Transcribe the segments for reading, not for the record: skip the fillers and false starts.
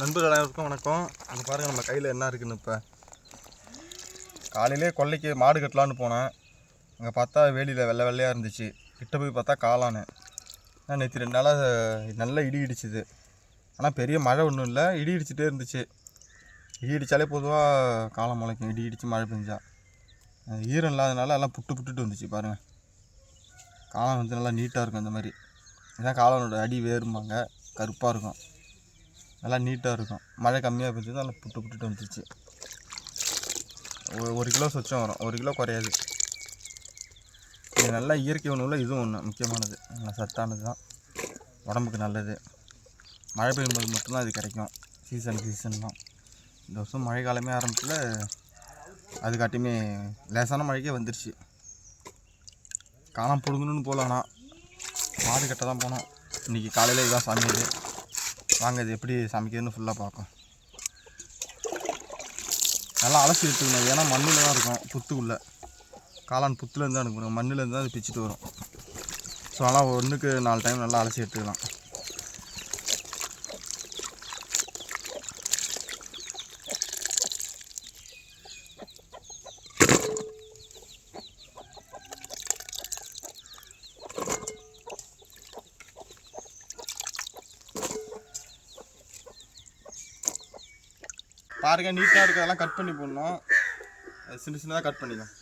நண்பர்கள் அனைவருக்கும் வணக்கம். அங்கே பாருங்கள் நம்ம கையில் என்ன இருக்குதுன்னு. இப்போ காலையிலே கொல்லைக்கு மாடு கட்டலான்னு போனேன். அங்கே பார்த்தா வேலியில் வெள்ளை வெள்ளையாக இருந்துச்சு. கிட்ட போய் பார்த்தா காளானு. நேற்று 2 நாளாக நல்லா இடி இடிச்சுது. ஆனால் பெரிய மழை ஒன்றும் இல்லை, இடி இடிச்சிட்டே இருந்துச்சு. இடி இடித்தாலே பொதுவாக காளான் முளைக்கும், இடி இடித்து மழை பெஞ்சா. ஈரம் இல்லாதனால எல்லாம் புட்டுட்டு வந்துச்சு. பாருங்கள், காளான் வந்து நல்லா நீட்டாக இருக்கும். இந்த மாதிரி இதுதான் காளானோட அடி வேறும்பாங்க, கருப்பாக இருக்கும், நல்லா நீட்டாக இருக்கும். மழை கம்மியாக பெஞ்சது நல்லா புட்டுட்டு வந்துச்சு. 1 கிலோ சொச்சம் வரும், 1 கிலோ குறையாது. இது நல்லா இயற்கை உணவில் இதுவும் ஒன்று முக்கியமானது, நல்லா சத்தானது தான், உடம்புக்கு நல்லது. மழை பெய்யும்போது மட்டும்தான் இது கிடைக்கும். சீசன் தான். இந்த வருஷம் மழை காலமே ஆரம்பத்தில் அதுக்காட்டியுமே லேசான மழைக்கே வந்துருச்சு. காணாம பிடுங்கணுன்னு போகலான்னா மாடு கட்ட தான் போனோம். இன்றைக்கி காலையில் இதுதான் சமையல். வாங்க இது எப்படி சமைக்கிறதுன்னு ஃபுல்லாக பார்க்கும். நல்லா அலசி எடுத்துக்கணும், ஏன்னா மண்ணில் தான் இருக்கும், புத்துக்குள்ளே. காளான் புத்துலேருந்து தான் எடுக்கணும், மண்ணிலேருந்து தான் அது பிச்சுட்டு வரும். ஸோ அதனால் 1க்கு 4 டைம் நல்லா அலசி எடுத்துக்கலாம். பாருங்க, நீட்டாக இருக்கிறதெல்லாம் கட் பண்ணி போடணும். சின்னதாக கட் பண்ணிக்கலாம்.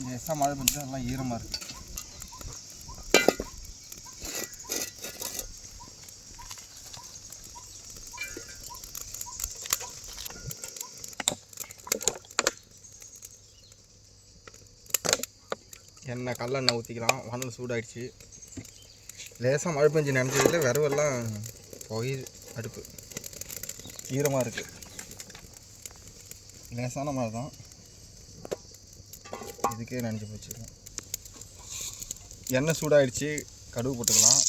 லேசாக மழை பெஞ்சா நல்லா ஈரமாக இருக்குது. எண்ணெய் கடலெண்ணெய் ஊற்றிக்கலாம். வானல் சூடாகிடுச்சு. லேசாக மழை பெஞ்சு நினைச்சதில் விரவெல்லாம் புகையுது, அடுப்பு ஈரமாக இருக்குது. லேசான மழை தான், இதுக்கே நினச்சி போச்சுக்கலாம். எண்ணெய் சூடாகிடுச்சு, கடுகு போட்டுக்கலாம்.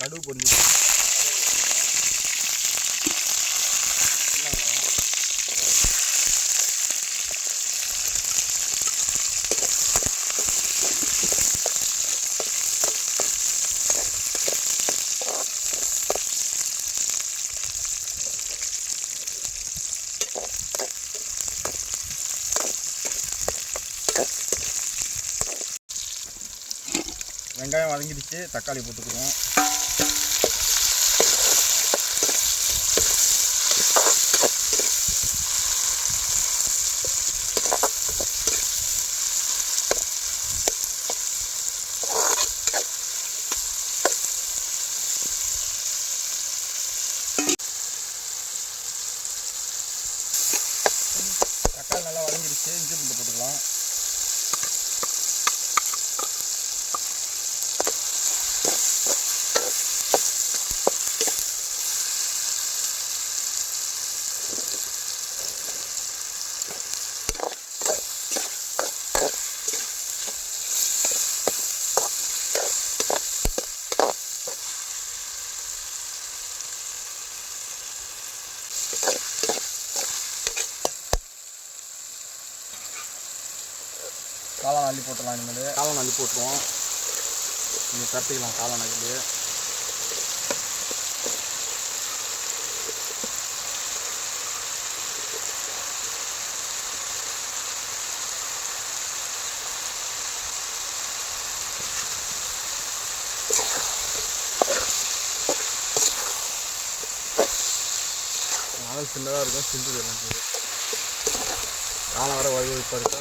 கடுகு பொரிஞ்சு வெங்காயம் வதங்கிடுச்சு. தக்காளி போட்டுக்குவோம். தக்காளி நல்லா வதங்கிடுச்சு. இஞ்சி பூண்டு போட்டுக்கலாம். காளான் அள்ளி போட்டுடலாம். இனிமேல் காளான் அள்ளி போட்டுருவோம். நீங்கள் தட்டிக்கலாம் காளான் அள்ளி. சின்னதாக இருக்கும், சிந்து தரும். காலம் வர வழிவகுப்பாக இருக்கா.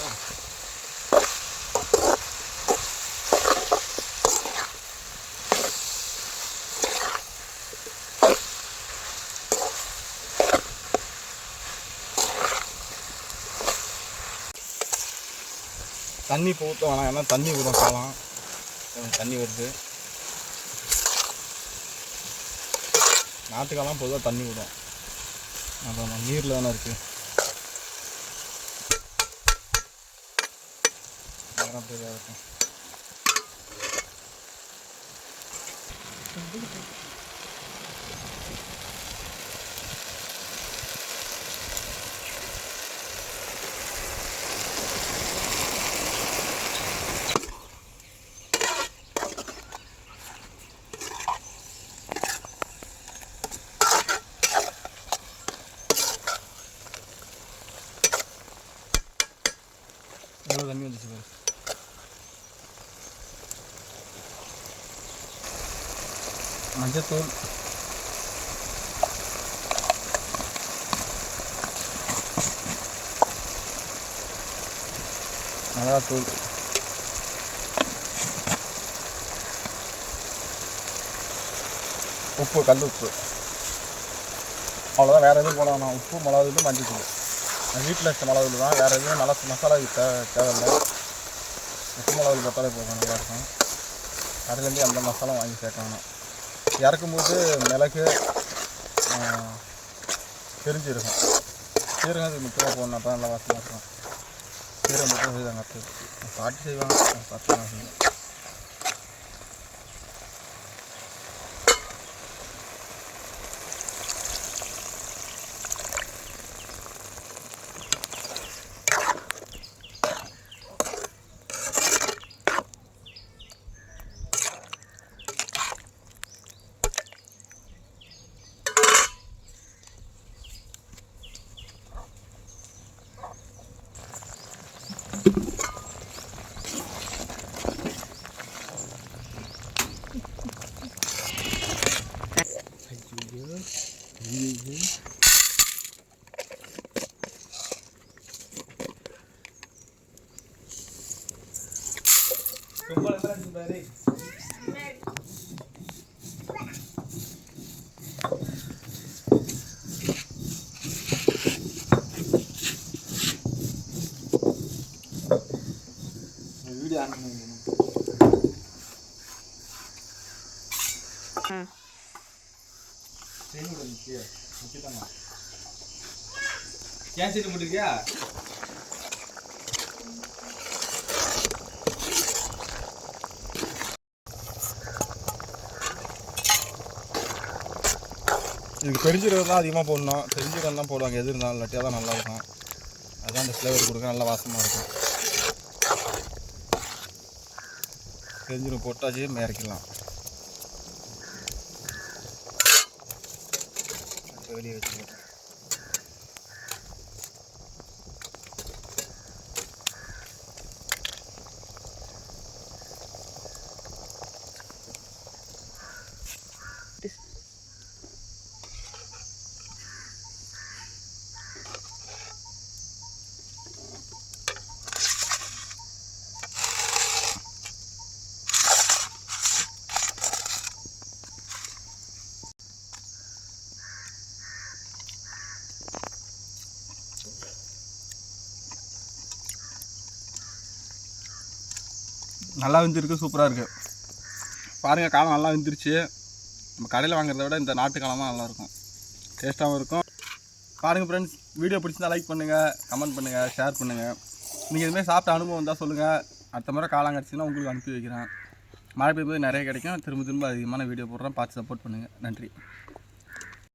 தண்ணி இப்போ ஊற்ற வேணாம், ஏன்னா தண்ணி விடும் காலம். தண்ணி வருது. நாட்டுக்காலாம் பொதுவாக தண்ணி விடும். அதான் நீரில் தானே இருக்குது. அப்படியே இருக்கும். எவ்வளோ தண்ணி வந்துச்சு பாரு. மஞ்சத்தூள், மிளகாத்தூள், உப்பு, கல் உப்பு, அவ்வளோதான். வேறு எதுவும் போட வேணாம். உப்பு, மிளகாத்தூள், மஞ்சத்தூள். வீட்டில் இருக்க மிளகாத்தூள் தான், வேறு எதுவும் நல்லா மசாலா தேவையில்லை. உப்பு மிளகாத்தூள் போட்டாலே போகும், நல்லாயிருக்கும். கடையிலேருந்து அந்த மசாலா வாங்கி சேர்க்க வேணாம். இறக்கும்போது மிளகு, பெருஞ்சீரகம், சீரகம் அது முக்கியமாக போடணும். அப்போ நல்லா வாசமாக இருக்கும். சீரகம் மட்டும் செய்வாங்க, பாட்டி செய்வாங்க, பார்த்து தான் செய்வாங்க. வீடியோ ஆன் பண்ணி ஏன் சீட்டு போட்டிருக்கியா? இதுக்கு பெருஞ்சீரகம் தான் அதிகமாக போடணும். பெருஞ்சீரகம் தான் போடுவாங்க எது இருந்தாலும், இல்லாட்டியாக தான் நல்லாயிருக்கும். அதுதான் அந்த ஃப்ளேவர் கொடுக்க, நல்லா வாசமாக இருக்கும். பெருஞ்சீரகம் போட்டாச்சு, இறக்கிடலாம். வெளியே வச்சுக்கலாம். நல்லா வெந்திருக்கு, சூப்பராக இருக்குது. பாருங்கள், காலம் நல்லா வெந்துருச்சு. நம்ம கடையில் வாங்குறத விட இந்த நாட்டு காலம் தான் நல்லாயிருக்கும், டேஸ்ட்டாகவும் இருக்கும். பாருங்கள் ஃப்ரெண்ட்ஸ், வீடியோ பிடிச்சிருந்தா லைக் பண்ணுங்கள், கமெண்ட் பண்ணுங்கள், ஷேர் பண்ணுங்கள். நீங்கள் இதுமாதிரி சாப்பிட்ட அனுபவம் இருந்தால் சொல்லுங்கள். அடுத்த முறை காலம் கிடச்சின்னா உங்களுக்கு அனுப்பி வைக்கிறேன். மழை பெய்யும்போது நிறைய கிடைக்கும். திரும்ப திரும்ப அதிகமான வீடியோ போடுறேன், பார்த்து சப்போர்ட் பண்ணுங்கள். நன்றி.